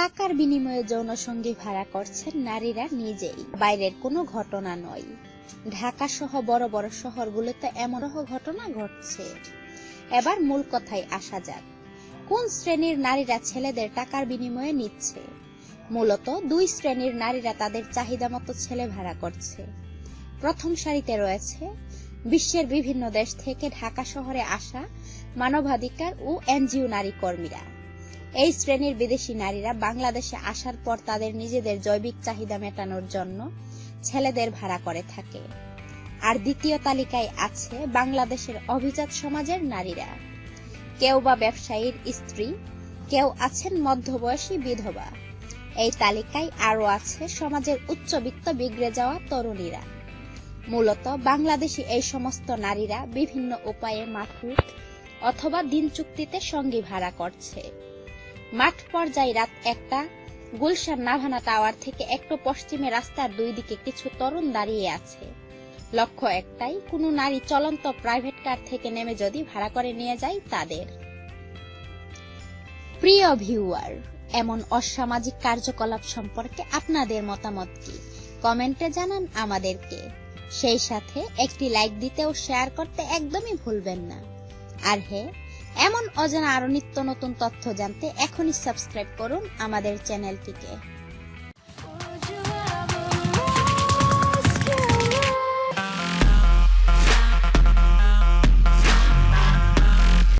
টাকার বিনিময়ে যৌনসঙ্গী ভাড়া করছেন নারীরা নিজেই, বাইরের কোনো ঘটনা নয়। ঢাকা সহ বড় বড় শহরগুলোতে এমন ঘটনা ঘটছে। এবার মূল কথায় আসা যাক, কোন শ্রেণীর নারীরা ছেলেদের টাকার বিনিময়ে নিচ্ছে? মূলত দুই শ্রেণীর নারীরা তাদের চাহিদা মতো ছেলে ভাড়া করছে। প্রথম সারিতে রয়েছে বিশ্বের বিভিন্ন দেশ থেকে ঢাকা শহরে আসা মানবাধিকার ও এনজিও নারী কর্মীরা। এই শ্রেণীর বিদেশি নারীরা বাংলাদেশে আসার পর তাদের নিজেদের জৈবিক চাহিদা মেটানোর জন্য ছেলেদের ভাড়া করে থাকে। আর দ্বিতীয় তালিকায় আছে বাংলাদেশের অভিজাত সমাজের নারীরা। কেউ বা ব্যবসায়ীর স্ত্রী, কেউ আছেন মধ্যবয়সী বিধবা। এই তালিকায় আরো আছে সমাজের উচ্চবিত্ত বিগড়ে যাওয়া তরুণীরা। মূলত বাংলাদেশী এই সমস্ত নারীরা বিভিন্ন উপায়ে মাঠুক অথবা দিন চুক্তিতে সঙ্গী ভাড়া করছে। মাঠ পর্যায়ে রাত 1টা গুলশান নাভানা টাওয়ার থেকে একটু পশ্চিমে রাস্তার দুই দিকে কিছু তরুণ দাঁড়িয়ে আছে। লক্ষ্য একটাই, কোনো নারী চলন্ত প্রাইভেট কার থেকে নেমে যদি ভাড়া করে নিয়ে যায় তাদের। প্রিয় ভিউয়ার, এমন অসামাজিক কার্যকলাপ সম্পর্কে আপনাদের মতামত কি? কমেন্টে জানান আমাদেরকে। সেই সাথে একটি লাইক দিতে ও শেয়ার করতে একদমই ভুলবেন না। আর হ্যাঁ, এমন অজানা আরো নিত্য নতুন তথ্য জানতে এখনই সাবস্ক্রাইব করুন আমাদের চ্যানেলটিকে।